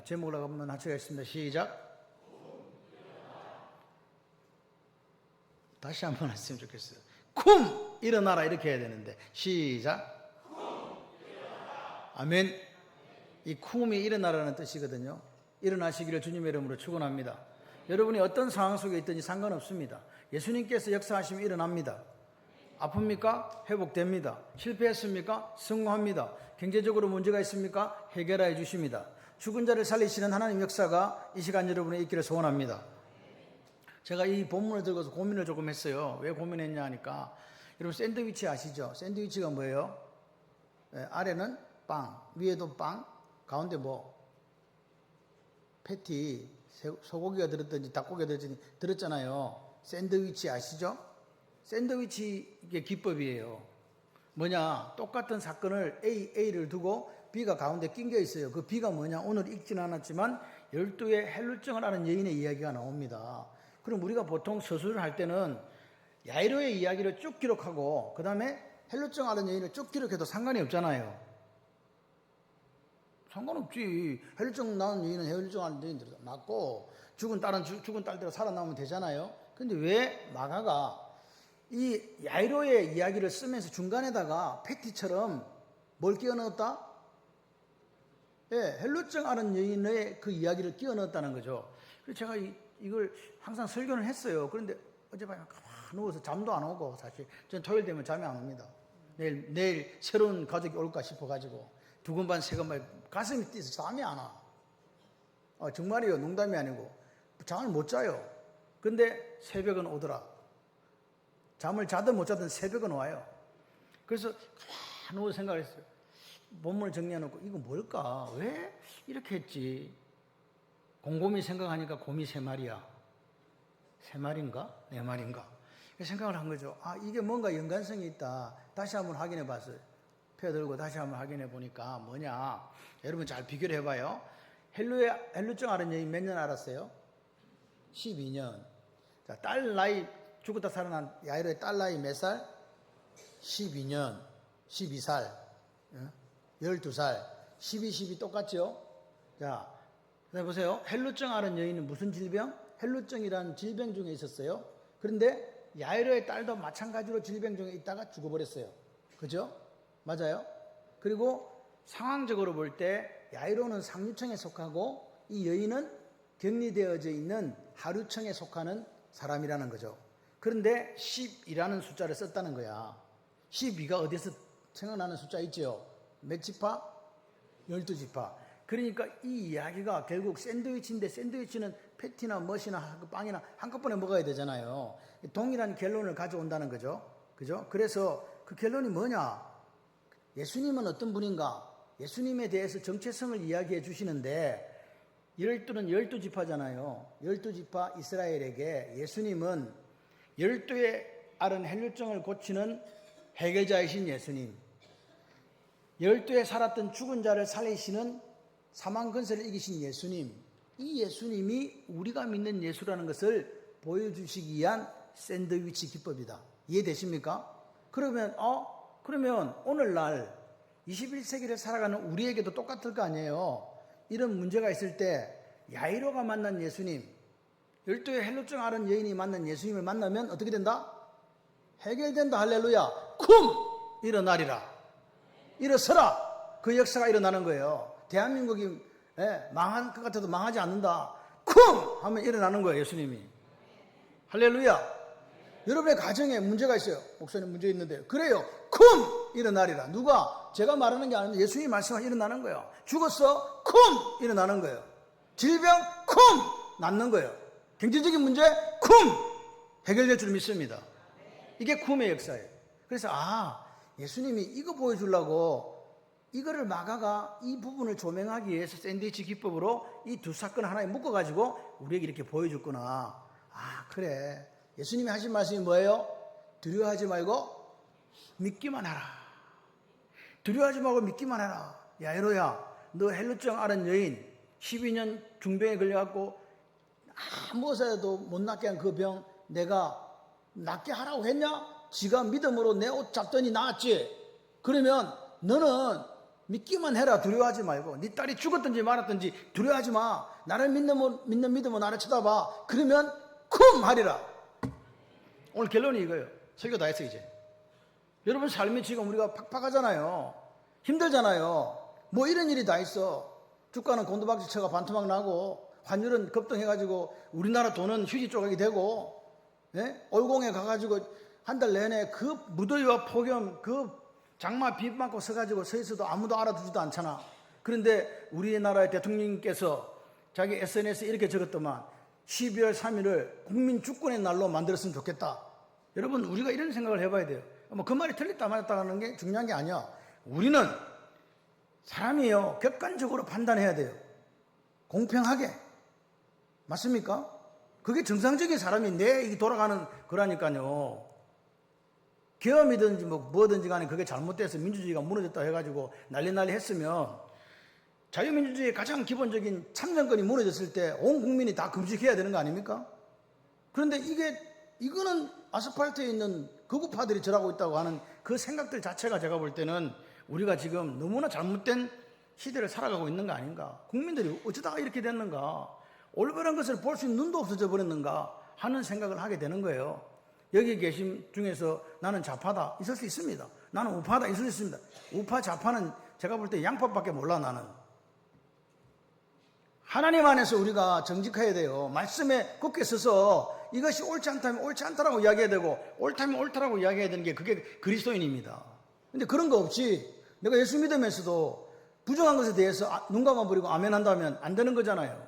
제목으로 한번 같이 하겠습니다. 시작. 다시 한번 했으면 좋겠어요. 쿰 일어나라 이렇게 해야 되는데 시작. 아멘. 이 쿰이 일어나라는 뜻이거든요. 일어나시기를 주님의 이름으로 축원합니다. 여러분이 어떤 상황 속에 있든지 상관없습니다. 예수님께서 역사하시면 일어납니다. 아픕니까? 회복됩니다. 실패했습니까? 성공합니다. 경제적으로 문제가 있습니까? 해결해 주십니다. 죽은 자를 살리시는 하나님 역사가 이 시간 여러분의 있기를 소원합니다. 제가 이 본문을 들고서 고민을 조금 했어요. 왜 고민했냐 하니까 여러분 샌드위치 아시죠? 샌드위치가 뭐예요? 아래는 빵, 위에도 빵, 가운데 뭐 패티, 소고기가 들었든지 닭고기가 들었잖아요. 샌드위치 아시죠? 샌드위치의 기법이에요. 뭐냐? 똑같은 사건을 A를 두고 B가 가운데 낑겨 있어요. 그 B가 뭐냐? 오늘 읽지는 않았지만 12의 헬루증을 앓은 여인의 이야기가 나옵니다. 그럼 우리가 보통 서술을 할 때는 야이로의 이야기를 쭉 기록하고 그 다음에 헬루증 앓은 여인을 쭉 기록해도 상관이 없잖아요. 상관없지. 헬루증 낳은 여인은 헬루증 앓은 여인들 낳고 죽은 딸대로 살아나오면 되잖아요. 근데 왜 마가가 이 야이로의 이야기를 쓰면서 중간에다가 패티처럼 뭘 끼워 넣었다? 헬루증 앓은 여인의 그 이야기를 끼워 넣었다는 거죠. 그래서 제가 이걸 항상 설교를 했어요. 그런데 어젯밤에 누워서 잠도 안 오고 사실 저는 토요일 되면 잠이 안 옵니다. 내일 새로운 가족이 올까 싶어가지고 두근반 세근반 가슴이 뛰어서 잠이 안 와. 정말이에요. 농담이 아니고 잠을 못 자요. 근데 새벽은 오더라. 잠을 자든 못 자든 새벽은 와요. 그래서 누워 생각을 했어요. 본문을 정리해놓고 이거 뭘까? 왜 이렇게 했지? 곰곰이 생각하니까 곰이 세 마리야. 세 마리인가? 네 마리인가? 생각을 한 거죠. 이게 뭔가 연관성이 있다. 다시 한번 확인해 봤어요. 펴 들고 다시 한번 확인해 보니까 뭐냐? 여러분 잘 비교를 해봐요. 헬루증 앓은 여인 몇 년 알았어요? 12년. 자, 딸 나이 죽었다 살아난 야이로의 딸 나이 몇 살? 12년, 12살, 12살, 12 똑같죠? 자, 보세요. 헬루증 앓은 여인은 무슨 질병? 헬루증이라는 질병 중에 있었어요. 그런데 야이로의 딸도 마찬가지로 질병 중에 있다가 죽어버렸어요. 그죠? 맞아요? 그리고 상황적으로 볼 때 야이로는 상류층에 속하고 이 여인은 격리되어져 있는 하류층에 속하는 사람이라는 거죠. 그런데 10이라는 숫자를 썼다는 거야. 12가 어디서 생각나는 숫자 있죠? 몇 지파? 12지파. 그러니까 이 이야기가 결국 샌드위치인데 샌드위치는 패티나 멋이나 빵이나 한꺼번에 먹어야 되잖아요. 동일한 결론을 가져온다는 거죠. 그죠? 그래서 그 결론이 뭐냐? 예수님은 어떤 분인가? 예수님에 대해서 정체성을 이야기해 주시는데 12는 12지파잖아요. 12지파 이스라엘에게 예수님은 12의 앓은 헬루증을 고치는 해결자이신 예수님, 12에 살았던 죽은 자를 살리시는 사망 근세를 이기신 예수님, 이 예수님이 우리가 믿는 예수라는 것을 보여주시기 위한 샌드위치 기법이다. 이해되십니까? 그러면 오늘날 21세기를 살아가는 우리에게도 똑같을 거 아니에요. 이런 문제가 있을 때 야이로가 만난 예수님, 12의 헬루증 앓은 여인이 만난 예수님을 만나면 어떻게 된다? 해결된다. 할렐루야. 쿰! 일어나리라. 일어서라. 그 역사가 일어나는 거예요. 대한민국이 망한 것 같아도 망하지 않는다. 쿰! 하면 일어나는 거예요. 예수님이. 할렐루야. 여러분의 가정에 문제가 있어요. 목사님 문제 있는데 그래요. 쿰! 일어나리라. 누가? 제가 말하는 게 아닌데 예수님이 말씀하시면 일어나는 거예요. 죽었어? 쿰! 일어나는 거예요. 질병? 쿰! 낫는 거예요. 경제적인 문제? 쿰! 해결될 줄 믿습니다. 이게 쿰의 역사예요. 그래서 예수님이 이거 보여주려고 이거를 마가가 이 부분을 조명하기 위해서 샌드위치 기법으로 이 두 사건을 하나에 묶어가지고 우리에게 이렇게 보여줬구나. 그래. 예수님이 하신 말씀이 뭐예요? 두려워하지 말고 믿기만 하라. 두려워하지 말고 믿기만 해라. 야이로야, 너 헬루증 앓은 여인 12년 중병에 걸려갖고 아무것도 못 낫게 한 그 병 내가 낫게 하라고 했냐? 지가 믿음으로 내 옷 잡더니 나았지. 그러면 너는 믿기만 해라. 두려워하지 말고. 네 딸이 죽었든지 말았든지 두려워하지 마. 나를 믿는 믿음으로 나를 쳐다봐. 그러면 쿵 하리라. 오늘 결론이 이거예요. 설교 다 했어 이제. 여러분 삶이 지금 우리가 팍팍하잖아요. 힘들잖아요. 뭐 이런 일이 다 있어. 주가는 곤두박질 쳐가 반토막 나고, 환율은 급등해가지고 우리나라 돈은 휴지 조각이 되고, 예? 올공에 가가지고 한 달 내내 그 무더위와 폭염, 그 장마 비 맞고 서가지고 서 있어도 아무도 알아주지도 않잖아. 그런데 우리나라의 대통령님께서 자기 SNS에 이렇게 적었더만 12월 3일을 국민 주권의 날로 만들었으면 좋겠다. 여러분 우리가 이런 생각을 해봐야 돼요. 뭐 그 말이 틀렸다 맞았다 하는 게 중요한 게 아니야. 우리는 사람이에요. 객관적으로 판단해야 돼요. 공평하게. 맞습니까? 그게 정상적인 사람이 내 돌아가는 거라니까요. 계엄이든지 뭐든지 간에 그게 잘못돼서 민주주의가 무너졌다 해가지고 난리 했으면 자유민주주의의 가장 기본적인 참정권이 무너졌을 때 온 국민이 다 금식해야 되는 거 아닙니까? 그런데 이거는 아스팔트에 있는 극우파들이 저러고 있다고 하는 그 생각들 자체가 제가 볼 때는 우리가 지금 너무나 잘못된 시대를 살아가고 있는 거 아닌가. 국민들이 어쩌다가 이렇게 됐는가. 올바른 것을 볼 수 있는 눈도 없어져 버렸는가 하는 생각을 하게 되는 거예요. 여기 계신 중에서 나는 좌파다 있을 수 있습니다. 나는 우파다 있을 수 있습니다. 우파 좌파는 제가 볼 때 양파밖에 몰라. 나는 하나님 안에서 우리가 정직해야 돼요. 말씀에 굳게 서서 이것이 옳지 않다면 옳지 않다라고 이야기해야 되고 옳다면 옳다라고 이야기해야 되는 게 그게 그리스도인입니다. 근데 그런 거 없이 내가 예수 믿으면서도 부정한 것에 대해서 눈 감아버리고 아멘 한다면 안 되는 거잖아요.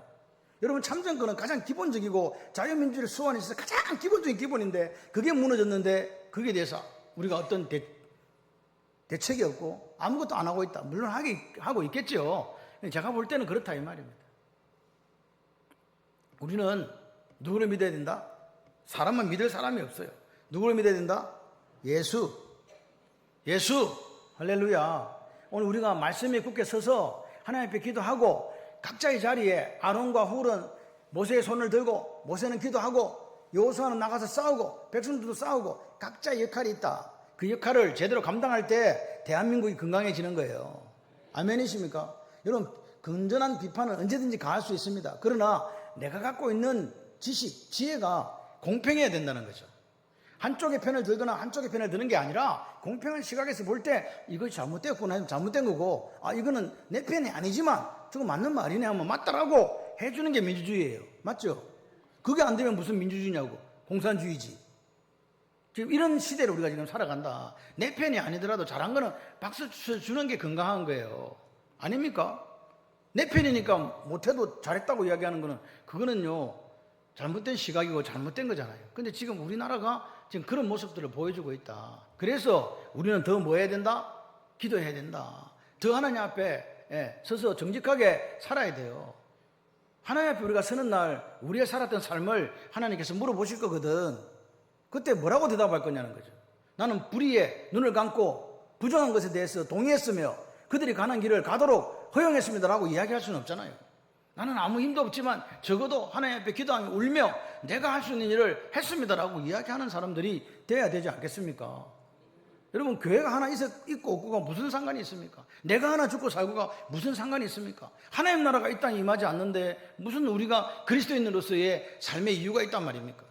여러분 참정권은 가장 기본적이고 자유민주주의를 수호하는 있어서 가장 기본적인 기본인데 그게 무너졌는데 거기에 대해서 우리가 어떤 대책이 없고 아무것도 안 하고 있다. 물론 하고 있겠죠. 제가 볼 때는 그렇다 이 말입니다. 우리는 누구를 믿어야 된다? 사람만 믿을 사람이 없어요. 누구를 믿어야 된다? 예수. 할렐루야. 오늘 우리가 말씀에 굳게 서서 하나님 앞에 기도하고 각자의 자리에 아론과 훌은 모세의 손을 들고 모세는 기도하고 여호수아는 나가서 싸우고 백성들도 싸우고 각자의 역할이 있다. 그 역할을 제대로 감당할 때 대한민국이 건강해지는 거예요. 아멘이십니까? 여러분 건전한 비판은 언제든지 가할 수 있습니다. 그러나 내가 갖고 있는 지식, 지혜가 공평해야 된다는 거죠. 한쪽의 편을 들거나 한쪽의 편을 드는 게 아니라 공평한 시각에서 볼 때 이것이 잘못됐구나, 잘못된 거고 이거는 내 편이 아니지만 저거 맞는 말이네 하면 맞다라고 해주는 게 민주주의예요. 맞죠? 그게 안 되면 무슨 민주주의냐고. 공산주의지. 지금 이런 시대를 우리가 지금 살아간다. 내 편이 아니더라도 잘한 거는 박수 주는 게 건강한 거예요. 아닙니까? 내 편이니까 못해도 잘했다고 이야기하는 거는 그거는요 잘못된 시각이고 잘못된 거잖아요. 근데 지금 우리나라가 지금 그런 모습들을 보여주고 있다. 그래서 우리는 더 뭐 해야 된다? 기도해야 된다. 더 하나님 앞에 서서 정직하게 살아야 돼요. 하나님 앞에 우리가 서는 날 우리가 살았던 삶을 하나님께서 물어보실 거거든. 그때 뭐라고 대답할 거냐는 거죠. 나는 불의에 눈을 감고 부정한 것에 대해서 동의했으며 그들이 가는 길을 가도록 허용했습니다라고 이야기할 수는 없잖아요. 나는 아무 힘도 없지만 적어도 하나님 앞에 기도하며 울며 내가 할 수 있는 일을 했습니다라고 이야기하는 사람들이 돼야 되지 않겠습니까? 여러분 교회가 하나 있고 없고가 무슨 상관이 있습니까? 내가 하나 죽고 살고가 무슨 상관이 있습니까? 하나님 나라가 이 땅에 임하지 않는데 무슨 우리가 그리스도인으로서의 삶의 이유가 있단 말입니까?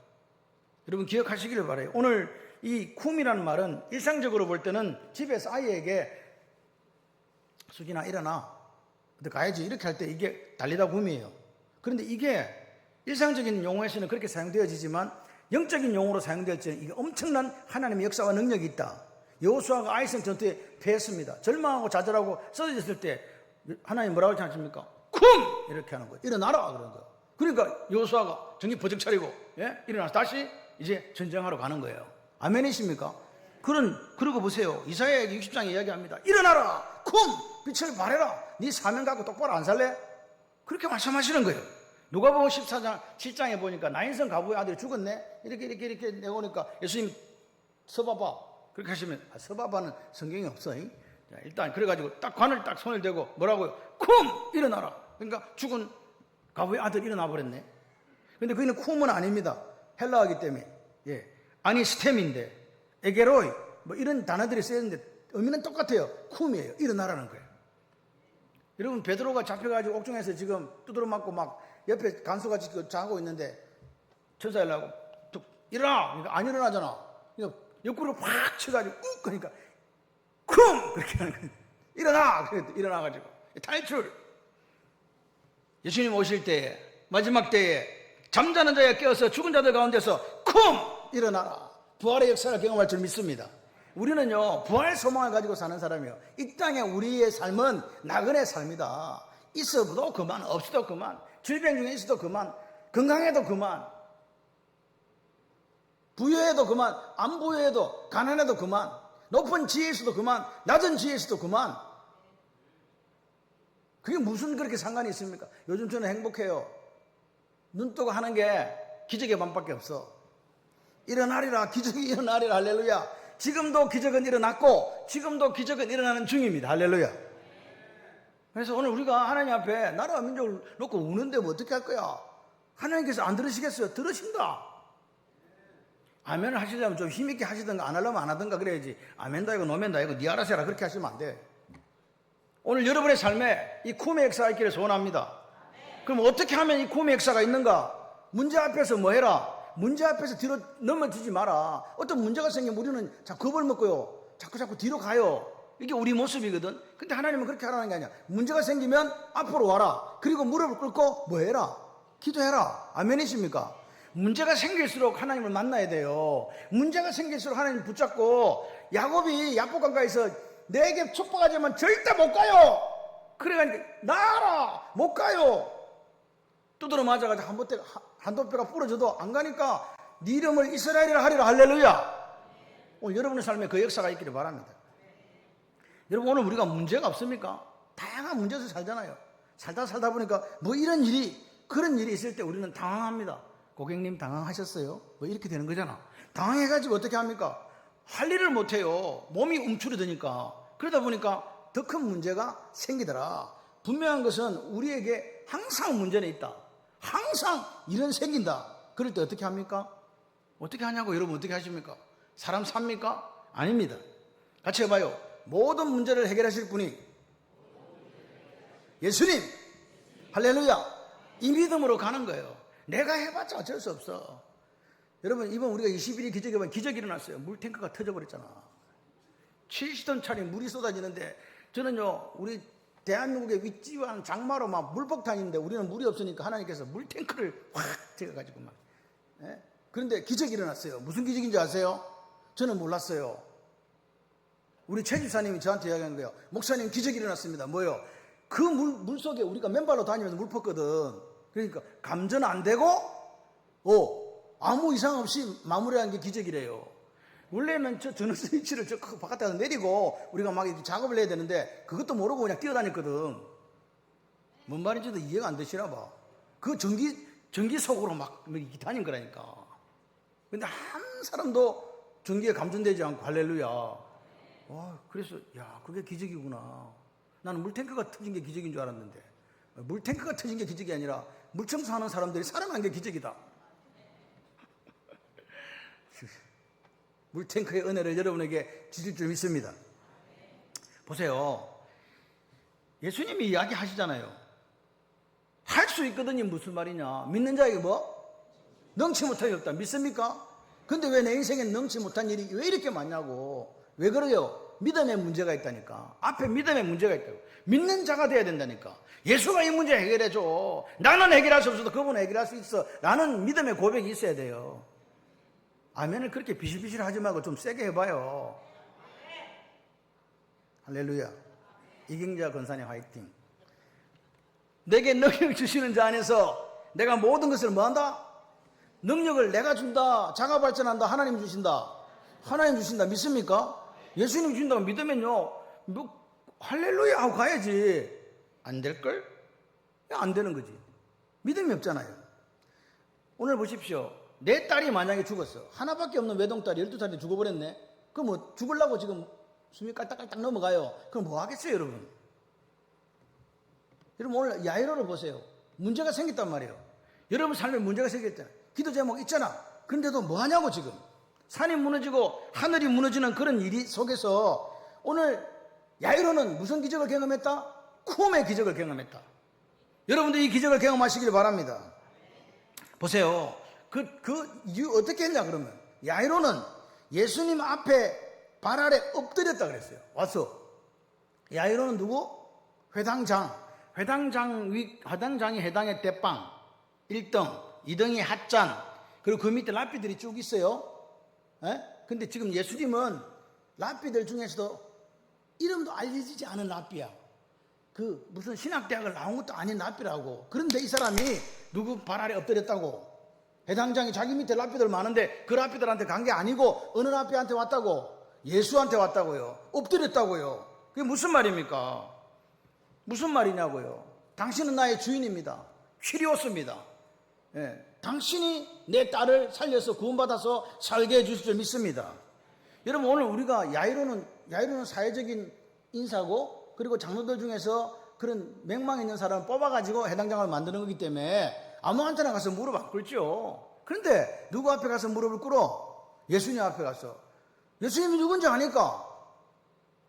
여러분 기억하시기를 바라요. 오늘 이 쿰이라는 말은 일상적으로 볼 때는 집에서 아이에게 수진아 일어나 근데 가야지 이렇게 할 때 이게 달리다 굼이에요. 그런데 이게 일상적인 용어에서는 그렇게 사용되어지지만 영적인 용어로 사용될 때는 이게 엄청난 하나님의 역사와 능력이 있다. 여호수아가 아이성 전투에 패했습니다. 절망하고 좌절하고 쓰러졌을 때 하나님 뭐라고 하지 않습니까? 쿰! 이렇게 하는 거예요. 일어나라 그런 거예요. 그러니까 여호수아가 정신 버쩍 차리고 일어나서 다시 이제 전쟁하러 가는 거예요. 아멘이십니까? 그러고 보세요. 이사야 60장에 이야기합니다. 일어나라! 쿰! 빛을 발해라! 네 사명 갖고 똑바로 안 살래? 그렇게 말씀하시는 거예요. 누가복음 14장 7장에 보니까 나인성 가부의 아들이 죽었네. 이렇게 내오니까 예수님 서봐봐. 그렇게 하시면 서봐봐는 성경이 없어. 자, 일단 그래가지고 딱 관을 딱 손을 대고 뭐라고요? 쿰! 일어나라. 그러니까 죽은 가부의 아들 일어나 버렸네. 근데 거기는 쿰은 아닙니다. 헬라어이기 때문에 아니 스템인데 에게로이 뭐 이런 단어들이 쓰였는데 의미는 똑같아요. 쿰이에요. 일어나라는 거예요. 여러분, 베드로가 잡혀가지고 옥중에서 지금 두드러 맞고 막 옆에 간수같이 자고 있는데 천사 연락하고 일어나! 그러니까 안 일어나잖아. 그러니까 옆구리를 팍 쳐가지고 그러니까 쿵! 그렇게 하는 거예요. 일어나! 그러니까 일어나가지고 탈출! 예수님 오실 때에, 마지막 때에 잠자는 자에 깨어서 죽은 자들 가운데서 쿵! 일어나라. 부활의 역사를 경험할 줄 믿습니다. 우리는요, 부활 소망을 가지고 사는 사람이요. 이 땅에 우리의 삶은 나그네 삶이다. 있어도 그만, 없어도 그만, 질병 중에 있어도 그만, 건강해도 그만, 부여해도 그만, 안 부여해도, 가난해도 그만, 높은 지혜에서도 그만, 낮은 지혜에서도 그만. 그게 무슨 그렇게 상관이 있습니까? 요즘 저는 행복해요. 눈 뜨고 하는 게 기적의 밤밖에 없어. 일어나리라, 기적이 일어나리라, 할렐루야. 지금도 기적은 일어났고 지금도 기적은 일어나는 중입니다. 할렐루야. 그래서 오늘 우리가 하나님 앞에 나라와 민족을 놓고 우는데 뭐 어떻게 할 거야? 하나님께서 안 들으시겠어요? 들으신다. 아멘을 하시려면 좀 힘있게 하시든가 안 하려면 안 하든가 그래야지. 아멘다 이거 노멘다 이거 니 알아서 해라 그렇게 하시면 안 돼. 오늘 여러분의 삶에 이 구원의 역사가 있기를 소원합니다. 그럼 어떻게 하면 이 구원의 역사가 있는가? 문제 앞에서 뭐 해라? 문제 앞에서 뒤로 넘어지지 마라. 어떤 문제가 생기면 우리는 자꾸 겁을 먹고요. 자꾸 뒤로 가요. 이게 우리 모습이거든. 근데 하나님은 그렇게 하라는 게 아니야. 문제가 생기면 앞으로 와라. 그리고 무릎을 꿇고 뭐 해라? 기도해라. 아멘이십니까? 문제가 생길수록 하나님을 만나야 돼요. 문제가 생길수록 하나님을 붙잡고 야곱이 야복강가에서 내게 축복하지만 절대 못 가요. 그래가지고 나가라. 못 가요. 두드러 맞아가지고 한도뼈가 부러져도 안 가니까 네 이름을 이스라엘이라 하리라. 할렐루야. 오늘 여러분의 삶에 그 역사가 있기를 바랍니다. 여러분, 오늘 우리가 문제가 없습니까? 다양한 문제에서 살잖아요. 살다 보니까 뭐 이런 일이 그런 일이 있을 때 우리는 당황합니다. 고객님 당황하셨어요? 뭐 이렇게 되는 거잖아. 당황해가지고 어떻게 합니까? 할 일을 못해요. 몸이 움츠러드니까. 그러다 보니까 더 큰 문제가 생기더라. 분명한 것은 우리에게 항상 문제는 있다. 항상 일은 생긴다. 그럴 때 어떻게 합니까? 어떻게 하냐고. 여러분 어떻게 하십니까? 사람 삽니까? 아닙니다. 같이 해봐요. 모든 문제를 해결하실 분이 예수님. 할렐루야. 이 믿음으로 가는 거예요. 내가 해봤자 어쩔 수 없어. 여러분, 이번 우리가 21일 기적해보면 기적이 일어났어요. 물탱크가 터져버렸잖아. 70톤 차리 물이 쏟아지는데, 저는요, 우리 대한민국의 윗지방 장마로 막 물폭탄인데 우리는 물이 없으니까 하나님께서 물탱크를 확 찍어가지고 막. 예? 그런데 기적이 일어났어요. 무슨 기적인지 아세요? 저는 몰랐어요. 우리 최 집사님이 저한테 이야기한 거예요. 목사님, 기적이 일어났습니다. 뭐요? 그 물 속에 우리가 맨발로 다니면서 물 펐거든. 그러니까 감전 안 되고 아무 이상 없이 마무리한 게 기적이래요. 원래는 저는 스위치를 저 바깥에서 내리고 우리가 막 이렇게 작업을 해야 되는데 그것도 모르고 그냥 뛰어다녔거든. 뭔 말인지도 이해가 안 되시나 봐. 그 전기 속으로 막 이렇게 다닌 거라니까. 근데 한 사람도 전기에 감전되지 않고 할렐루야. 그래서 야, 그게 기적이구나. 나는 물탱크가 터진 게 기적인 줄 알았는데 물탱크가 터진 게 기적이 아니라 물청소하는 사람들이 살아난 게 기적이다. 물탱크의 은혜를 여러분에게 주실 줄 믿습니다. 보세요. 예수님이 이야기하시잖아요. 할 수 있거든요. 무슨 말이냐. 믿는 자에게 뭐? 능치 못할 일 없다. 믿습니까? 근데 왜 내 인생에 능치 못한 일이 왜 이렇게 많냐고. 왜 그래요? 믿음의 문제가 있다니까. 앞에 믿음의 문제가 있다고. 믿는 자가 돼야 된다니까. 예수가 이 문제 해결해줘. 나는 해결할 수 없어도 그분은 해결할 수 있어. 라는 믿음의 고백이 있어야 돼요. 아멘을 그렇게 비실비실 하지 말고 좀 세게 해봐요. 할렐루야. 이경자 권사님 화이팅. 내게 능력 주시는 자 안에서 내가 모든 것을 뭐한다? 능력을 내가 준다. 자가 발전한다. 하나님 주신다. 하나님 주신다. 믿습니까? 예수님 주신다고 믿으면요, 뭐 할렐루야 하고 가야지. 안 될걸? 안 되는 거지. 믿음이 없잖아요. 오늘 보십시오. 내 딸이 만약에 죽었어. 하나밖에 없는 외동딸이 12살에 죽어버렸네. 그럼 뭐 죽으려고 지금 숨이 깔딱깔딱 넘어가요. 그럼 뭐 하겠어요, 여러분? 여러분 오늘 야이로를 보세요. 문제가 생겼단 말이에요. 여러분 삶에 문제가 생겼잖아요. 기도 제목 있잖아. 그런데도 뭐 하냐고 지금. 산이 무너지고 하늘이 무너지는 그런 일이 속에서 오늘 야이로는 무슨 기적을 경험했다? 쿰의 기적을 경험했다. 여러분도 이 기적을 경험하시길 바랍니다. 보세요. 그 이유 어떻게 했냐 그러면 야이로는 예수님 앞에 발 아래 엎드렸다 그랬어요. 와서 야이로는 누구? 회당장이 해당의 대빵 1등, 2등이 핫잔, 그리고 그 밑에 랍비들이 쭉 있어요. 근데 지금 예수님은 랍비들 중에서도 이름도 알려지지 않은 랍비야. 그 무슨 신학대학을 나온 것도 아닌 랍비라고. 그런데 이 사람이 누구 발 아래 엎드렸다고? 회당장이 자기 밑에 랍비들 많은데 그 랍비들한테 간 게 아니고 어느 랍비한테 왔다고? 예수한테 왔다고요. 엎드렸다고요. 그게 무슨 말입니까? 무슨 말이냐고요. 당신은 나의 주인입니다. 퀴리오스입니다. 당신이 내 딸을 살려서 구원받아서 살게 해주실 줄 믿습니다. 여러분 오늘 우리가 야이로는 사회적인 인사고 그리고 장로들 중에서 그런 맹망 있는 사람을 뽑아가지고 해당장을 만드는 거기 때문에 아무한테나 가서 무릎 안 꿇죠. 그런데 누구 앞에 가서 무릎을 꿇어? 예수님 앞에 가서. 예수님이 누군지 아니까?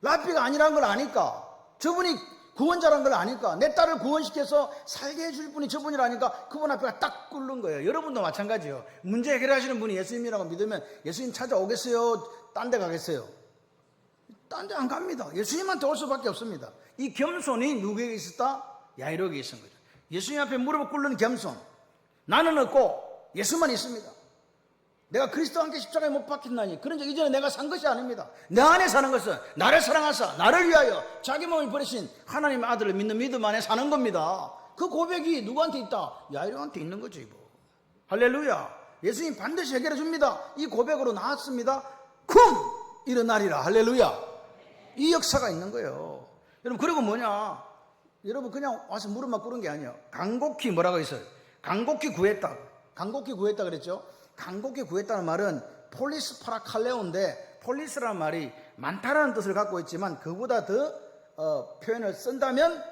랍비가 아니라는 걸 아니까? 저분이 구원자라는 걸 아니까? 내 딸을 구원시켜서 살게 해줄 분이 저분이라니까 그분 앞에 딱 꿇는 거예요. 여러분도 마찬가지예요. 문제 해결하시는 분이 예수님이라고 믿으면 예수님 찾아오겠어요? 딴 데 가겠어요? 딴 데 안 갑니다. 예수님한테 올 수밖에 없습니다. 이 겸손이 누구에게 있었다? 야이로에게 있었던 거죠. 예수님 앞에 무릎을 꿇는 겸손. 나는 없고 예수만 있습니다. 내가 그리스도와 함께 십자가에 못 박혔나니 그런 적 이전에 내가 산 것이 아닙니다. 내 안에 사는 것은 나를 사랑하사 나를 위하여 자기 몸을 버리신 하나님의 아들을 믿는 믿음 안에 사는 겁니다. 그 고백이 누구한테 있다? 야이로한테 있는 거죠. 뭐. 할렐루야. 예수님 반드시 해결해 줍니다. 이 고백으로 나왔습니다. 쿵! 일어나리라. 할렐루야. 이 역사가 있는 거예요. 여러분 그리고 뭐냐? 여러분 그냥 와서 무릎만 꿇은 게 아니에요. 간곡히 뭐라고 했어요? 간곡히 구했다. 간곡히 구했다 그랬죠? 간곡히 구했다는 말은 폴리스 파라칼레오인데 폴리스라는 말이 많다라는 뜻을 갖고 있지만 그보다 더 표현을 쓴다면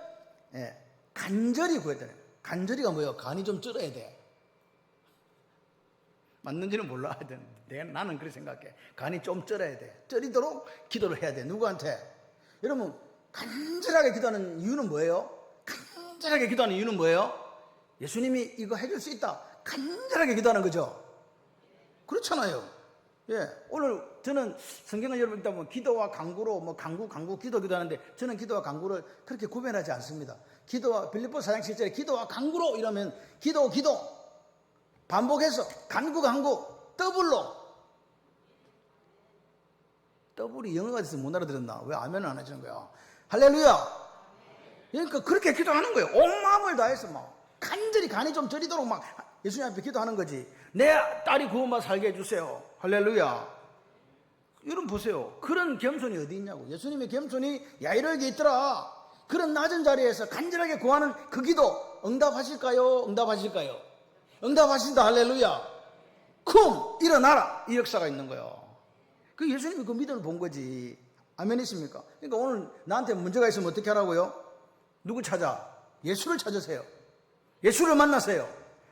간절히 구했다. 간절히가 뭐예요? 간이 좀 쩔어야 돼. 맞는지는 몰라. 나는 그렇게 생각해. 간이 좀 쩔어야 돼. 쩔이도록 기도를 해야 돼. 누구한테? 여러분 간절하게 기도하는 이유는 뭐예요? 간절하게 기도하는 이유는 뭐예요? 예수님이 이거 해줄 수 있다. 간절하게 기도하는 거죠. 그렇잖아요. 오늘 저는 성경을 여러분 읽다 보면 기도와 간구로 간구 기도하는데 저는 기도와 간구를 그렇게 구별하지 않습니다. 기도와 빌립보서 4장 7절에 기도와 간구로 이러면 기도 반복해서 간구 더블이 영어가 돼서 못 알아들었나? 왜 아멘을 안 해주는 거야? 할렐루야. 그러니까 그렇게 기도하는 거예요. 온 마음을 다해서 간절히 간이 좀 저리도록 예수님 앞에 기도하는 거지. 내 딸이 구원받아 살게 해주세요. 할렐루야. 여러분 보세요. 그런 겸손이 어디 있냐고. 예수님의 겸손이 야이로에게 있더라. 그런 낮은 자리에서 간절하게 구하는 그 기도 응답하실까요? 응답하신다. 할렐루야. 쿵! 일어나라. 이 역사가 있는 거예요. 그 예수님이 그 믿음을 본 거지. 아멘이십니까? 그러니까 오늘 나한테 문제가 있으면 어떻게 하라고요? 누구 찾아? 예수를 찾으세요. 예수를 만나세요.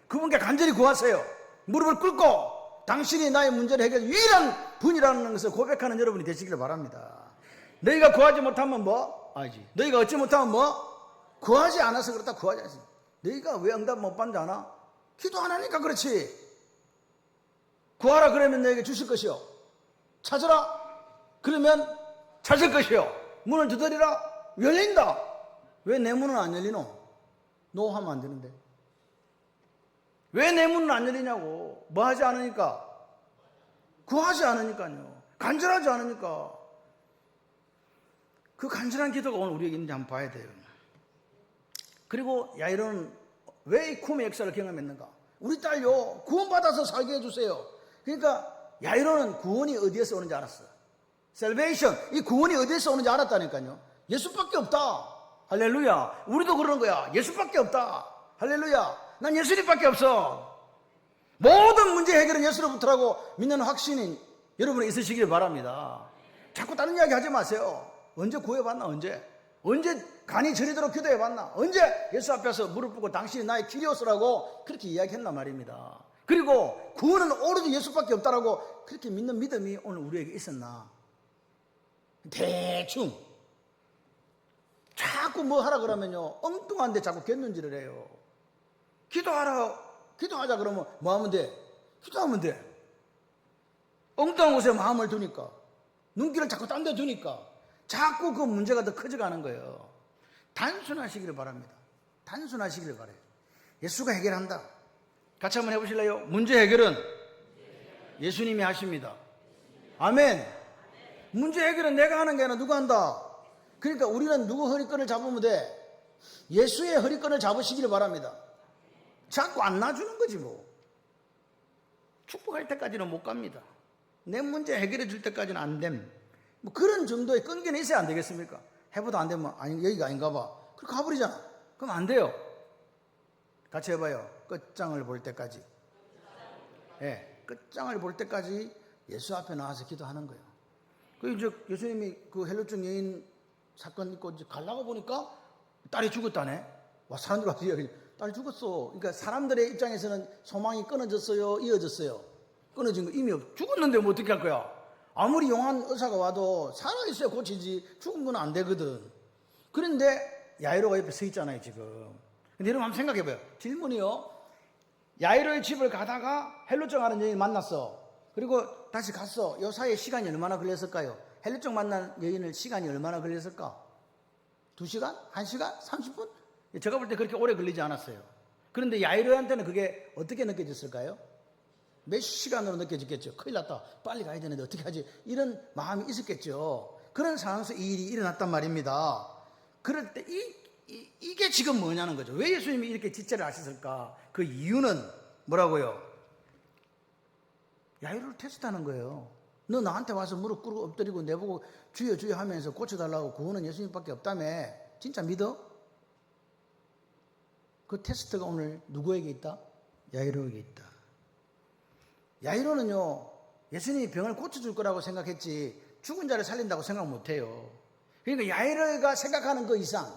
그분께 간절히 구하세요. 무릎을 꿇고 당신이 나의 문제를 해결할 유일한 분이라는 것을 고백하는 여러분이 되시기를 바랍니다. 너희가 구하지 못하면 뭐? 알지. 너희가 얻지 못하면 뭐? 구하지 않아서 그렇다. 구하지 않았어. 너희가 왜 응답 못 받는지 아나? 기도 안 하니까 그렇지. 구하라 그러면 너에게 주실 것이요. 찾으라 그러면 찾을 것이요. 문을 두드리라 열린다. 왜 내 문은 안 열리노? 노 하면 안 되는데. 왜 내 문은 안 열리냐고. 뭐 하지 않으니까? 구하지 않으니까요. 간절하지 않으니까. 그 간절한 기도가 오늘 우리에게 있는지 한번 봐야 돼요. 그리고 야이로는 왜 이 쿰의 역사를 경험했는가? 우리 딸요 구원받아서 살게 해주세요. 그러니까 야이로는 구원이 어디에서 오는지 알았어. 셀베이션, 이 구원이 어디에서 오는지 알았다니까요. 예수밖에 없다. 할렐루야. 우리도 그러는 거야. 예수밖에 없다. 할렐루야. 난 예수님밖에 없어. 모든 문제 해결은 예수로부터라고 믿는 확신이 여러분이 있으시길 바랍니다. 자꾸 다른 이야기 하지 마세요. 언제 구해봤나? 언제 간이 저리도록 기도해봤나? 언제 예수 앞에서 무릎 꿇고 당신이 나의 키리오스라고 그렇게 이야기했나 말입니다. 그리고 구원은 오로지 예수밖에 없다라고 그렇게 믿는 믿음이 오늘 우리에게 있었나? 대충 자꾸 뭐 하라 그러면요, 엉뚱한데 자꾸 겼는지를 해요. 기도하자 그러면 뭐 하면 돼? 기도하면 돼. 엉뚱한 곳에 마음을 두니까, 눈길을 자꾸 딴 데 두니까 자꾸 그 문제가 더 커져가는 거예요. 단순하시기를 바랍니다. 단순하시기를 바라요. 예수가 해결한다. 같이 한번 해보실래요? 문제 해결은 예수님이 하십니다. 아멘. 문제 해결은 내가 하는 게 아니라 누가 한다? 그러니까 우리는 누구 허리끈을 잡으면 돼? 예수의 허리끈을 잡으시기를 바랍니다. 자꾸 안 놔주는 거지 뭐. 축복할 때까지는 못 갑니다. 내 문제 해결해 줄 때까지는 안 됨. 뭐 그런 정도의 끈기는 있어야 안 되겠습니까? 해보다 안 되면 아니 여기가 아닌가 봐. 그렇게 가버리잖아. 그럼 안 돼요. 같이 해봐요. 끝장을 볼 때까지. 예, 끝장을 볼 때까지 예수 앞에 나와서 기도하는 거예요. 그 이제 예수님이 그 헬루증 여인 사건 있고 이제 가려고 보니까 딸이 죽었다네. 와, 사람들 와서 이야기, 딸이 죽었어. 그러니까 사람들의 입장에서는 소망이 끊어졌어요, 이어졌어요? 끊어진 거 이미 죽었는데 뭐 어떻게 할 거야? 아무리 용한 의사가 와도 살아있어야 고치지 죽은 건 안 되거든. 그런데 야이로가 옆에 서 있잖아요 지금. 근데 여러분 한번 생각해봐요. 질문이요. 야이로의 집을 가다가 헬루증 하는 여인 만났어. 그리고 다시 갔어. 요 사이에 시간이 얼마나 걸렸을까요? 헬루증 만난 여인을 시간이 얼마나 걸렸을까? 2시간? 1시간? 30분? 제가 볼 때 그렇게 오래 걸리지 않았어요. 그런데 야이로한테는 그게 어떻게 느껴졌을까요? 몇 시간으로 느껴졌겠죠. 큰일 났다. 빨리 가야 되는데 어떻게 하지? 이런 마음이 있었겠죠. 그런 상황에서 이 일이 일어났단 말입니다. 그럴 때 이게 지금 뭐냐는 거죠. 왜 예수님이 이렇게 지체를 하셨을까? 그 이유는 뭐라고요? 야이로를 테스트하는 거예요. 너 나한테 와서 무릎 꿇고 엎드리고 내보고 주여 주여 하면서 고쳐달라고 구원은 예수님밖에 없다며. 진짜 믿어? 그 테스트가 오늘 누구에게 있다? 야이로에게 있다. 야이로는요, 예수님이 병을 고쳐줄 거라고 생각했지 죽은 자를 살린다고 생각 못해요. 그러니까 야이로가 생각하는 그 이상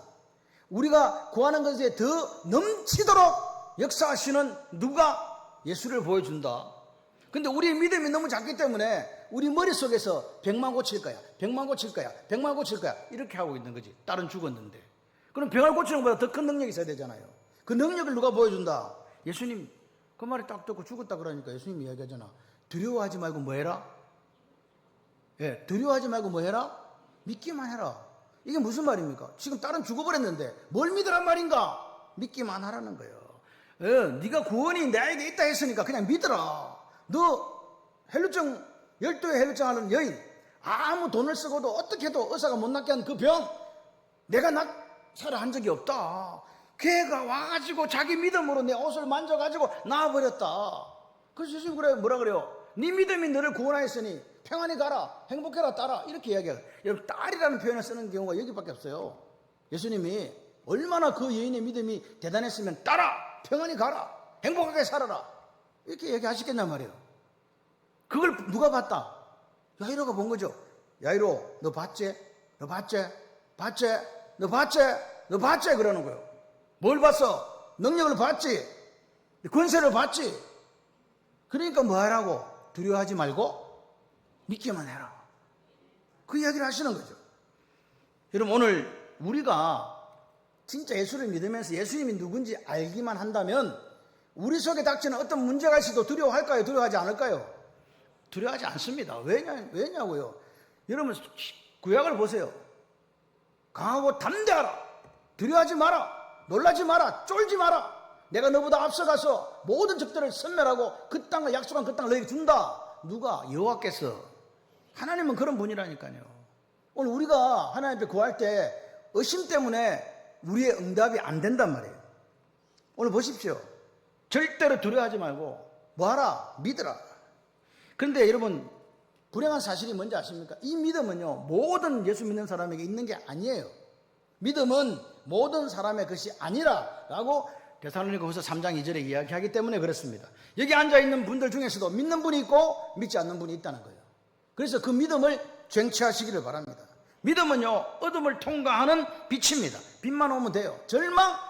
우리가 구하는 것에 더 넘치도록 역사하시는 누가? 예수를 보여준다. 근데 우리의 믿음이 너무 작기 때문에 우리 머릿속에서 100만 고칠 거야, 100만 고칠 거야, 100만 고칠 거야 이렇게 하고 있는 거지. 딸은 죽었는데. 그럼 병을 고치는 것보다 더 큰 능력이 있어야 되잖아요. 그 능력을 누가 보여준다? 예수님. 그 말이 딱 듣고 죽었다 그러니까 예수님이 이야기하잖아. 두려워하지 말고 뭐 해라? 예, 두려워하지 말고 뭐 해라? 믿기만 해라. 이게 무슨 말입니까? 지금 딸은 죽어버렸는데 뭘 믿으란 말인가? 믿기만 하라는 거예요. 예, 네가 구원이 나에게 있다 했으니까 그냥 믿어라. 너 헬루증, 열도의 헬루증 하는 여인, 아무 돈을 쓰고도 어떻게 해도 의사가 못 낫게 한 그 병, 내가 낫사라 한 적이 없다. 걔가 와가지고 자기 믿음으로 내 옷을 만져가지고 나와버렸다. 그래서 예수님 그래 뭐라 그래요? 네 믿음이 너를 구원하였으니 평안히 가라, 행복해라, 딸아. 이렇게 이야기해요. 여러분, 딸이라는 표현을 쓰는 경우가 여기밖에 없어요. 예수님이 얼마나 그 여인의 믿음이 대단했으면 딸아, 평안히 가라, 행복하게 살아라 이렇게 얘기하시겠단 말이에요. 그걸 누가 봤다? 야이로가 본 거죠. 야이로, 너 봤지? 너 봤지? 봤지? 너 봤지? 너 봤지? 그러는 거예요. 뭘 봤어? 능력을 봤지? 권세를 봤지? 그러니까 뭐 하라고? 두려워하지 말고 믿기만 해라. 그 이야기를 하시는 거죠. 여러분, 오늘 우리가 진짜 예수를 믿으면서 예수님이 누군지 알기만 한다면 우리 속에 닥치는 어떤 문제가 있어도 두려워할까요? 두려워하지 않을까요? 두려워하지 않습니다. 왜냐고요? 여러분, 구약을 보세요. 강하고 담대하라. 두려워하지 마라. 놀라지 마라. 쫄지 마라. 내가 너보다 앞서가서 모든 적들을 섬멸하고 그 땅을 약속한 그 땅을 너에게 준다. 누가? 여호와께서. 하나님은 그런 분이라니까요. 오늘 우리가 하나님 앞에 구할 때 의심 때문에 우리의 응답이 안 된단 말이에요. 오늘 보십시오. 절대로 두려워하지 말고 뭐하라? 믿으라. 그런데 여러분, 불행한 사실이 뭔지 아십니까? 이 믿음은요, 모든 예수 믿는 사람에게 있는 게 아니에요. 믿음은 모든 사람의 것이 아니라라고 데살로니가후서 3장 2절에 이야기하기 때문에 그렇습니다. 여기 앉아있는 분들 중에서도 믿는 분이 있고 믿지 않는 분이 있다는 거예요. 그래서 그 믿음을 쟁취하시기를 바랍니다. 믿음은요, 어둠을 통과하는 빛입니다. 빛만 오면 돼요.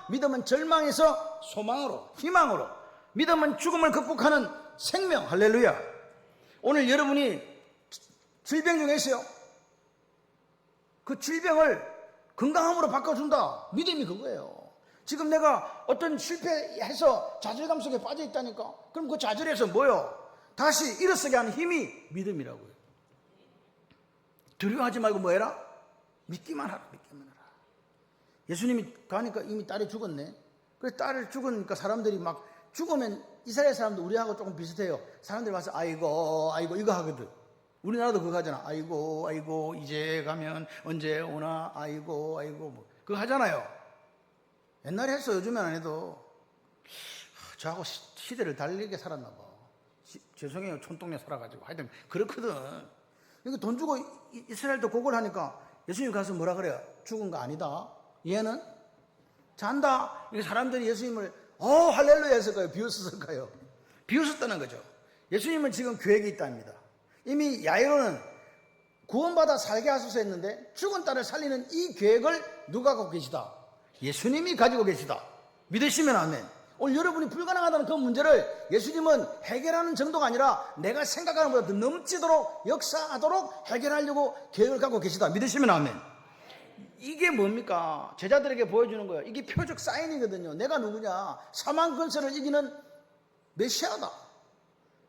믿음은 절망에서 소망으로, 희망으로, 믿음은 죽음을 극복하는 생명. 할렐루야. 오늘 여러분이 질병 중에 있어요. 그 질병을 건강함으로 바꿔준다. 믿음이 그거예요. 지금 내가 어떤 실패해서 좌절감 속에 빠져 있다니까. 그럼 그 좌절에서 뭐요? 다시 일어서게 하는 힘이 믿음이라고요. 두려워하지 말고 뭐 해라? 믿기만 하라. 믿기만 하라. 예수님이 가니까 이미 딸이 죽었네. 그래서 딸을 죽으니까 사람들이 막 죽으면 이스라엘 사람도 우리하고 조금 비슷해요. 사람들이 와서 아이고 이거 하거든. 우리나라도 그거 하잖아. 아이고 이제 가면 언제 오나 아이고 뭐 그거 하잖아요. 옛날에 했어. 요즘엔 안 해도. 저하고 시대를 달리게 살았나 봐. 죄송해요. 촌동네 살아가지고. 하여튼 그렇거든. 이거 돈 주고 이스라엘도 그걸 하니까 예수님 가서 뭐라 그래요? 죽은 거 아니다. 얘는 잔다. 이게 사람들이 예수님을 할렐루야 했을까요? 비웃었을까요? 비웃었다는 거죠. 예수님은 지금 계획이 있답니다. 이미 야이로는 구원받아 살게 하소서 했는데 죽은 딸을 살리는 이 계획을 누가 갖고 계시다? 예수님이 가지고 계시다. 믿으시면 아멘. 오늘 여러분이 불가능하다는 그 문제를 예수님은 해결하는 정도가 아니라 내가 생각하는 것보다 더 넘치도록 역사하도록 해결하려고 계획을 갖고 계시다. 믿으시면 아멘. 이게 뭡니까? 제자들에게 보여주는 거예요. 이게 표적 사인이거든요. 내가 누구냐? 사망 근세를 이기는 메시아다.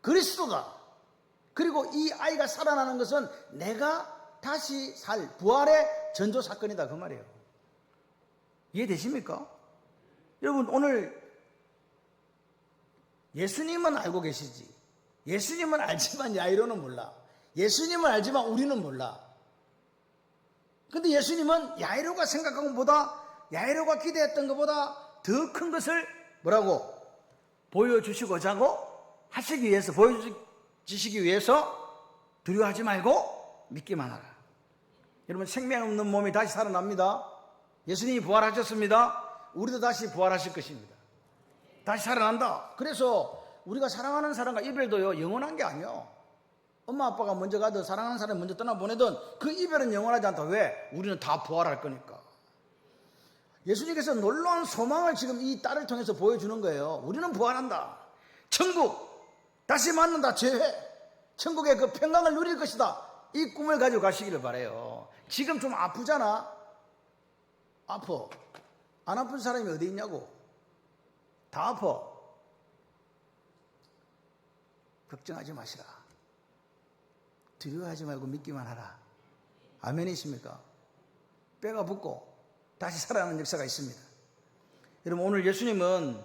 그리스도다. 그리고 이 아이가 살아나는 것은 내가 다시 살 부활의 전조 사건이다. 그 말이에요. 이해되십니까? 여러분 오늘 예수님은 알고 계시지. 예수님은 알지만 야이로는 몰라. 예수님은 알지만 우리는 몰라. 근데 예수님은 야이로가 생각한 것보다 야이로가 기대했던 것보다 더 큰 것을 뭐라고? 보여주시고자 하시기 위해서 보여주시기 위해서 두려워하지 말고 믿기만 하라. 여러분 생명 없는 몸이 다시 살아납니다. 예수님이 부활하셨습니다. 우리도 다시 부활하실 것입니다. 다시 살아난다. 그래서 우리가 사랑하는 사람과 이별도요 영원한 게 아니에요. 엄마 아빠가 먼저 가든 사랑하는 사람이 먼저 떠나보내든 그 이별은 영원하지 않다. 왜? 우리는 다 부활할 거니까. 예수님께서 놀라운 소망을 지금 이 딸을 통해서 보여주는 거예요. 우리는 부활한다. 천국 다시 만난다. 재회 천국의 그 평강을 누릴 것이다. 이 꿈을 가지고 가시기를 바라요. 지금 좀 아프잖아. 아파. 안 아픈 사람이 어디 있냐고. 다 아파. 걱정하지 마시라. 두려워하지 말고 믿기만 하라. 아멘이십니까? 뼈가 붙고 다시 살아나는 역사가 있습니다. 여러분 오늘 예수님은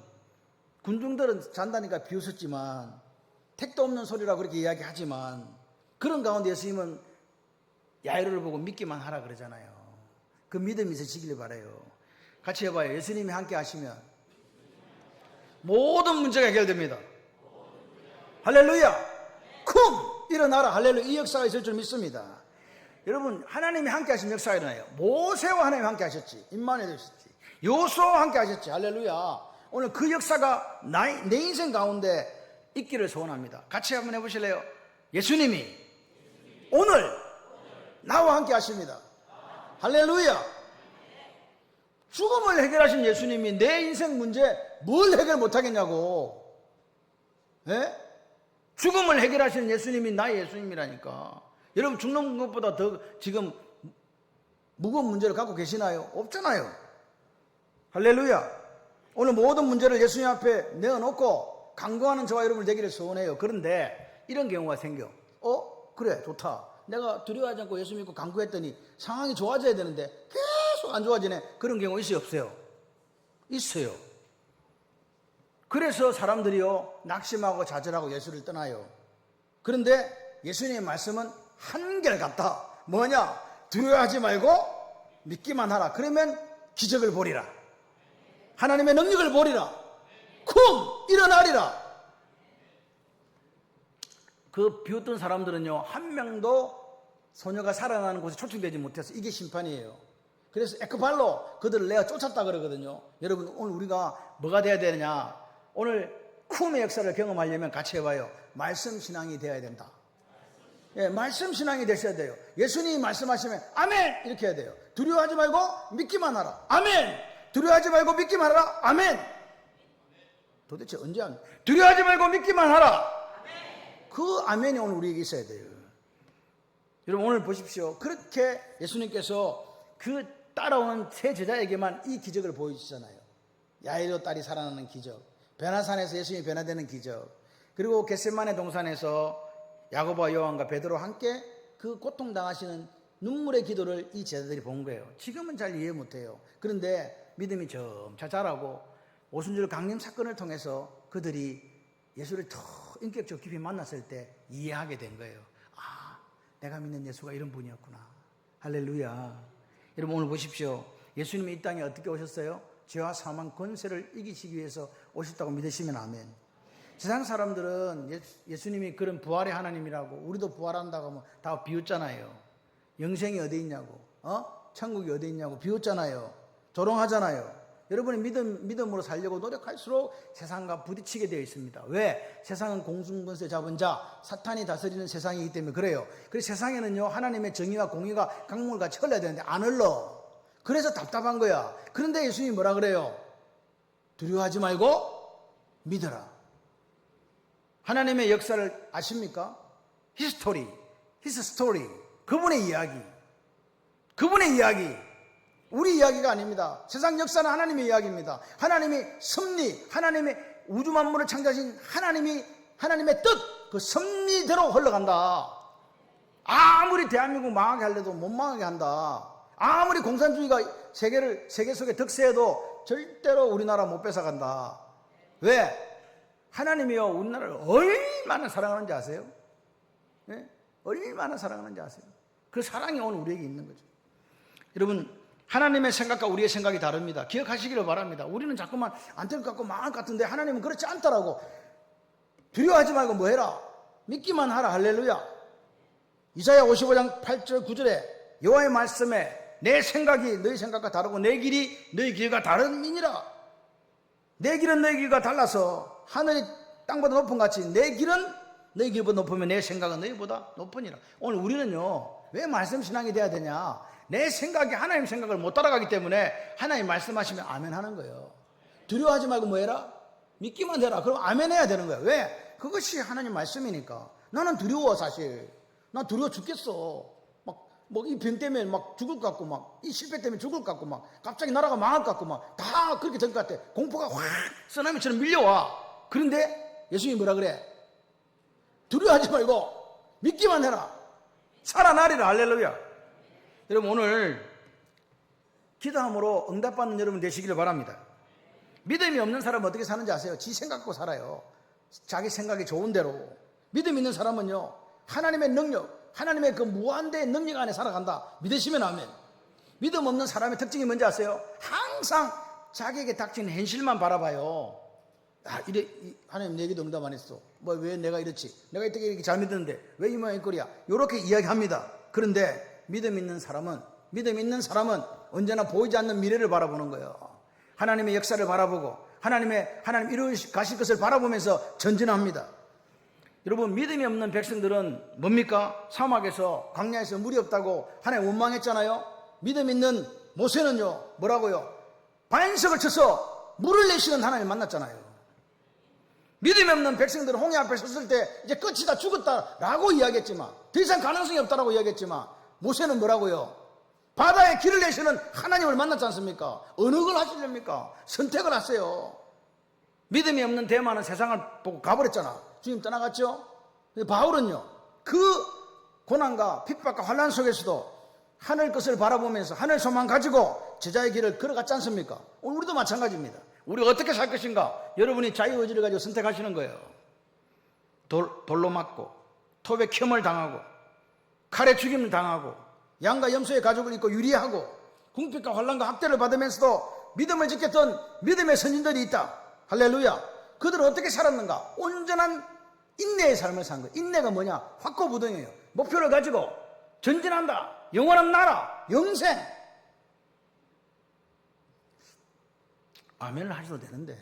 군중들은 잔다니까 비웃었지만 택도 없는 소리라고 그렇게 이야기하지만 그런 가운데 예수님은 야이로를 보고 믿기만 하라 그러잖아요. 그 믿음이 있으시길 바라요. 같이 해봐요. 예수님이 함께 하시면 모든 문제가 해결됩니다. 할렐루야. 쿵 일어나라. 할렐루야. 이 역사가 있을 줄 믿습니다. 여러분 하나님이 함께 하신 역사가 일어나요. 모세와 하나님이 함께 하셨지. 임마누엘 되셨지. 요수아와 함께 하셨지. 할렐루야. 오늘 그 역사가 내 인생 가운데 있기를 소원합니다. 같이 한번 해보실래요? 예수님이 오늘 나와 함께 하십니다. 할렐루야. 죽음을 해결하신 예수님이 내 인생 문제 뭘 해결 못하겠냐고. 예? 죽음을 해결하시는 예수님이 나의 예수님이라니까. 여러분 죽는 것보다 더 지금 무거운 문제를 갖고 계시나요? 없잖아요. 할렐루야. 오늘 모든 문제를 예수님 앞에 내어놓고 간구하는 저와 여러분을 되기를 소원해요. 그런데 이런 경우가 생겨. 그래 좋다. 내가 두려워하지 않고 예수 믿고 간구했더니 상황이 좋아져야 되는데 계속 안 좋아지네. 그런 경우 있어요 없어요? 있어요. 그래서 사람들이요 낙심하고 좌절하고 예수를 떠나요. 그런데 예수님의 말씀은 한결같다. 뭐냐? 두려워하지 말고 믿기만 하라. 그러면 기적을 보리라. 하나님의 능력을 보리라. 쿵 일어나리라. 그 비웃던 사람들은요 한 명도 소녀가 살아나는 곳에 초청되지 못해서 이게 심판이에요. 그래서 에크발로 그들을 내가 쫓았다 그러거든요. 여러분 오늘 우리가 뭐가 돼야 되느냐? 오늘 쿵의 역사를 경험하려면 같이 해봐요. 말씀 신앙이 되어야 된다. 예, 말씀 신앙이 되셔야 돼요. 예수님이 말씀하시면 아멘 이렇게 해야 돼요. 두려워하지 말고 믿기만 하라. 아멘. 두려워하지 말고 믿기만 하라. 아멘. 도대체 언제 하면 두려워하지 말고 믿기만 하라. 그 아멘이 오늘 우리에게 있어야 돼요. 여러분 오늘 보십시오. 그렇게 예수님께서 그 따라오는 세 제자에게만 이 기적을 보여주시잖아요. 야이로 딸이 살아나는 기적, 베나산에서 예수님이 변화되는 기적, 그리고 겟세마네 동산에서 야고보와 요한과 베드로와 함께 그 고통당하시는 눈물의 기도를 이 제자들이 본 거예요. 지금은 잘 이해 못해요. 그런데 믿음이 점차 자라고 오순절 강림 사건을 통해서 그들이 예수를 더 인격적으로 깊이 만났을 때 이해하게 된 거예요. 아, 내가 믿는 예수가 이런 분이었구나. 할렐루야. 여러분 오늘 보십시오. 예수님이 이 땅에 어떻게 오셨어요? 죄와 사망 권세를 이기시기 위해서 오셨다고 믿으시면 아멘. 세상 사람들은 예수님이 그런 부활의 하나님이라고, 우리도 부활한다고 하면 다 비웃잖아요. 영생이 어디 있냐고, 천국이 어디 있냐고 비웃잖아요. 조롱하잖아요. 여러분이 믿음으로 살려고 노력할수록 세상과 부딪히게 되어 있습니다. 왜? 세상은 공중권세 잡은 자, 사탄이 다스리는 세상이기 때문에 그래요. 그래서 세상에는요, 하나님의 정의와 공의가 강물같이 흘러야 되는데 안 흘러. 그래서 답답한 거야. 그런데 예수님이 뭐라 그래요? 두려워하지 말고 믿어라. 하나님의 역사를 아십니까? 히스토리, 히스 스토리. 그분의 이야기. 그분의 이야기. 우리 이야기가 아닙니다. 세상 역사는 하나님의 이야기입니다. 하나님의 섭리, 하나님의 우주 만물을 창조하신 하나님의 뜻, 그 섭리대로 흘러간다. 아무리 대한민국 망하게 하려도 못 망하게 한다. 아무리 공산주의가 세계 속에 득세해도 절대로 우리나라 못 뺏어간다. 왜? 하나님이요, 우리나라를 얼마나 사랑하는지 아세요? 네? 얼마나 사랑하는지 아세요? 그 사랑이 오늘 우리에게 있는 거죠. 여러분, 하나님의 생각과 우리의 생각이 다릅니다. 기억하시기를 바랍니다. 우리는 자꾸만 안 될 것 같고 망할 것 같은데 하나님은 그렇지 않다라고. 두려워하지 말고 뭐 해라? 믿기만 하라. 할렐루야. 이사야 55장 8절 9절에 여호와의 말씀에 내 생각이 너희 생각과 다르고 내 길이 너희 길과 다른 이니라. 내 길은 너희 길과 달라서 하늘이 땅보다 높은 같이 내 길은 너희 길보다 높으면 내 생각은 너희보다 높으니라. 오늘 우리는요, 왜 말씀 신앙이 돼야 되냐? 내 생각이 하나님 생각을 못 따라가기 때문에 하나님 말씀하시면 아멘 하는 거예요. 두려워하지 말고 뭐 해라? 믿기만 해라. 그럼 아멘 해야 되는 거예요. 왜? 그것이 하나님 말씀이니까. 나는 두려워. 사실 나 두려워 죽겠어. 이 병 때문에 막 죽을 것 같고, 이 실패 때문에 죽을 것 같고, 갑자기 나라가 망할 것 같고, 다 그렇게 될 것 같아. 공포가 확 쓰나미처럼 밀려와. 그런데 예수님이 뭐라 그래? 두려워하지 말고 믿기만 해라. 살아나리라. 할렐루야. 여러분 오늘 기도함으로 응답받는 여러분 되시기를 바랍니다. 믿음이 없는 사람은 어떻게 사는지 아세요? 지 생각 갖고 살아요. 자기 생각이 좋은 대로. 믿음 있는 사람은요, 하나님의 능력, 하나님의 그 무한대의 능력 안에 살아간다. 믿으시면 아멘. 믿음 없는 사람의 특징이 뭔지 아세요? 항상 자기에게 닥치는 현실만 바라봐요. 하나님 내 기도 응답 안 했어. 왜 내가 이렇지? 내가 이렇게 잘 믿었는데 왜 이 모양이 꼴이야? 이렇게 이야기합니다. 그런데 믿음 있는 사람은 언제나 보이지 않는 미래를 바라보는 거예요. 하나님의 역사를 바라보고 하나님 이루어 가실 것을 바라보면서 전진합니다. 여러분, 믿음이 없는 백성들은 뭡니까? 사막에서 광야에서 물이 없다고 하나님 원망했잖아요. 믿음 있는 모세는요, 뭐라고요? 반석을 쳐서 물을 내시는 하나님 만났잖아요. 믿음이 없는 백성들은 홍해 앞에 섰을 때 이제 끝이다, 죽었다라고 이야기했지만, 더 이상 가능성이 없다라고 이야기했지만, 모세는 뭐라고요? 바다에 길을 내시는 하나님을 만났지 않습니까? 어느 걸 하시렵니까? 선택을 하세요. 믿음이 없는 대만은 세상을 보고 가버렸잖아. 주님 떠나갔죠? 바울은요, 그 고난과 핍박과 환난 속에서도 하늘 것을 바라보면서 하늘 소망 가지고 제자의 길을 걸어갔지 않습니까? 오늘 우리도 마찬가지입니다. 우리가 어떻게 살 것인가? 여러분이 자유의지를 가지고 선택하시는 거예요. 돌로 맞고 톱에 켬을 당하고 칼에 죽임을 당하고 양과 염소의 가죽을 입고 유리하고 궁핍과 환난과 학대를 받으면서도 믿음을 지켰던 믿음의 선진들이 있다. 할렐루야. 그들은 어떻게 살았는가? 온전한 인내의 삶을 산 거예요. 인내가 뭐냐? 확고부동이에요. 목표를 가지고 전진한다. 영원한 나라, 영생. 아멘을 하셔도 되는데.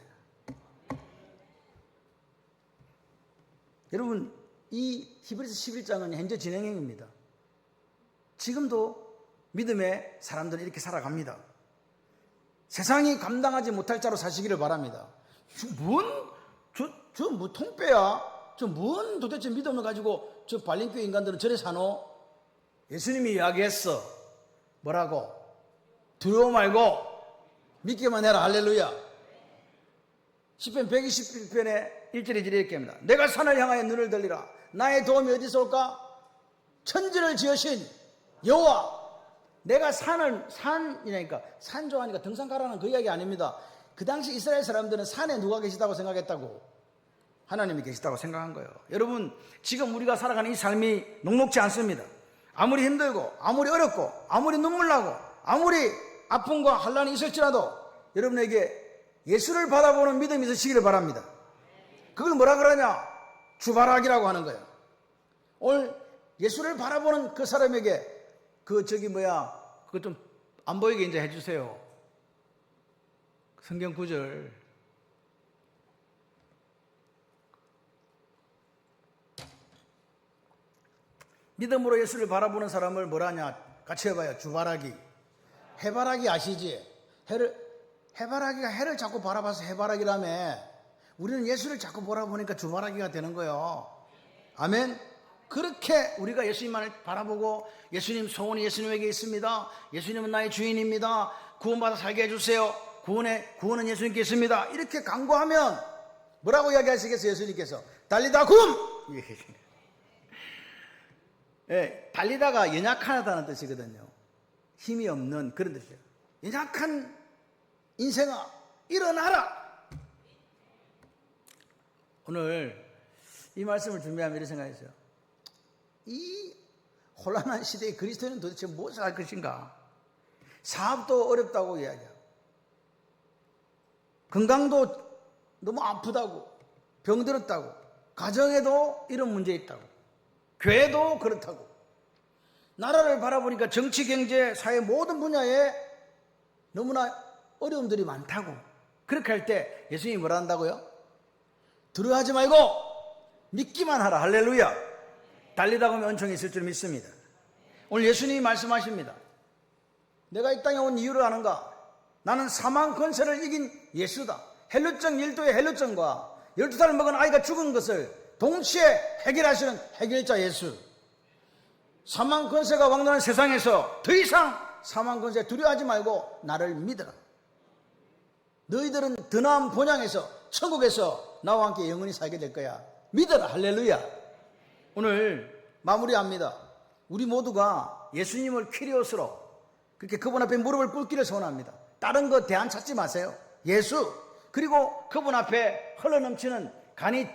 여러분, 이 히브리서 11장은 현재 진행형입니다. 지금도 믿음의 사람들은 이렇게 살아갑니다. 세상이 감당하지 못할 자로 사시기를 바랍니다. 뭐 통빼야? 뭔 도대체 믿음을 가지고 저 발림교회 인간들은 저래 사노? 예수님이 이야기했어. 뭐라고? 두려워 말고 믿기만 해라. 할렐루야. 시편 121편에 1절에 이렇게 합니다. 내가 산을 향하여 눈을 들리라. 나의 도움이 어디서 올까? 천지를 지으신 여호와. 내가 산이니까 산 좋아하니까 등산 가라는 그 이야기 아닙니다. 그 당시 이스라엘 사람들은 산에 누가 계시다고 생각했다고? 하나님이 계시다고 생각한 거예요. 여러분, 지금 우리가 살아가는 이 삶이 녹록지 않습니다. 아무리 힘들고 아무리 어렵고 아무리 눈물 나고 아무리 아픔과 환난이 있을지라도 여러분에게 예수를 바라보는 믿음이 있으시기를 바랍니다. 그걸 뭐라 그러냐? 주바락이라고 하는 거예요. 오늘 예수를 바라보는 그 사람에게 그거 좀 안 보이게 이제 해주세요. 성경 구절. 믿음으로 예수를 바라보는 사람을 뭐라 하냐? 같이 해봐요. 주바라기. 해바라기 아시지? 해바라기가 해를 자꾸 바라봐서 해바라기라며. 우리는 예수를 자꾸 바라보니까 주바라기가 되는 거예요. 아멘. 그렇게 우리가 예수님만을 바라보고 예수님 소원이 예수님에게 있습니다. 예수님은 나의 주인입니다. 구원받아 살게 해주세요. 구원은 예수님께 있습니다. 이렇게 간구하면 뭐라고 이야기하시겠어요? 예수님께서 달리다 굼! 예, 달리다가 연약하다는 뜻이거든요. 힘이 없는 그런 뜻이에요. 연약한 인생아 일어나라. 오늘 이 말씀을 준비하면 이런 생각했어요. 이 혼란한 시대에 그리스도인은 도대체 무엇을 할 것인가? 사업도 어렵다고 이야기하고, 건강도 너무 아프다고, 병들었다고, 가정에도 이런 문제 있다고, 교회도 그렇다고, 나라를 바라보니까 정치, 경제, 사회 모든 분야에 너무나 어려움들이 많다고. 그렇게 할 때 예수님이 뭐라 한다고요? 두려워하지 말고 믿기만 하라. 할렐루야. 달리다 보면 은총이 있을 줄 믿습니다. 오늘 예수님이 말씀하십니다. 내가 이 땅에 온 이유를 아는가? 나는 사망 권세를 이긴 예수다. 헬루증 1도의 헬루증과 12살 먹은 아이가 죽은 것을 동시에 해결하시는 해결자 예수. 사망 권세가 왕노하는 세상에서 더 이상 사망 권세 두려워하지 말고 나를 믿어라. 너희들은 더 나은 본향에서 천국에서 나와 함께 영원히 살게 될 거야. 믿어라. 할렐루야. 오늘 마무리합니다. 우리 모두가 예수님을 퀴리오스로 그렇게 그분 앞에 무릎을 꿇기를 소원합니다. 다른 거 대안 찾지 마세요. 예수. 그리고 그분 앞에 흘러넘치는 간이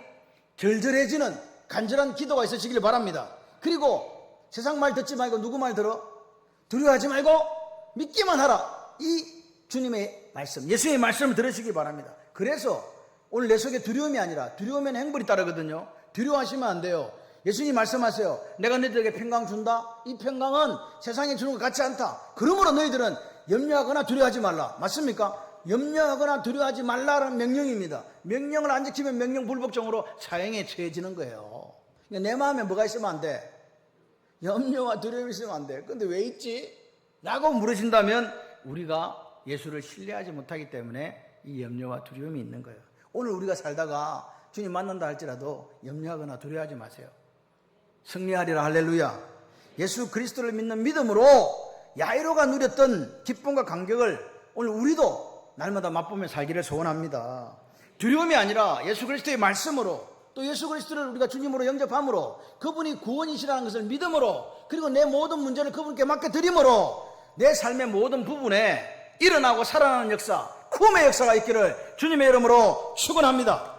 절절해지는 간절한 기도가 있으시길 바랍니다. 그리고 세상 말 듣지 말고 누구 말 들어? 두려워하지 말고 믿기만 하라. 이 주님의 말씀, 예수의 말씀을 들으시기 바랍니다. 그래서 오늘 내 속에 두려움이 아니라, 두려움에는 행벌이 따르거든요. 두려워하시면 안 돼요. 예수님 말씀하세요. 내가 너희들에게 평강 준다. 이 평강은 세상에 주는 것 같지 않다. 그러므로 너희들은 염려하거나 두려워하지 말라. 맞습니까? 염려하거나 두려워하지 말라라는 명령입니다. 명령을 안 지키면 명령 불복종으로 사형에 처해지는 거예요. 그러니까 내 마음에 뭐가 있으면 안 돼? 염려와 두려움이 있으면 안 돼. 근데 왜 있지? 라고 물으신다면 우리가 예수를 신뢰하지 못하기 때문에 이 염려와 두려움이 있는 거예요. 오늘 우리가 살다가 주님 만난다 할지라도 염려하거나 두려워하지 마세요. 승리하리라. 할렐루야. 예수 그리스도를 믿는 믿음으로 야이로가 누렸던 기쁨과 감격을 오늘 우리도 날마다 맛보며 살기를 소원합니다. 두려움이 아니라 예수 그리스도의 말씀으로, 또 예수 그리스도를 우리가 주님으로 영접함으로, 그분이 구원이시라는 것을 믿음으로, 그리고 내 모든 문제를 그분께 맡겨드림으로 내 삶의 모든 부분에 일어나고 살아나는 역사, 구원의 역사가 있기를 주님의 이름으로 축원합니다.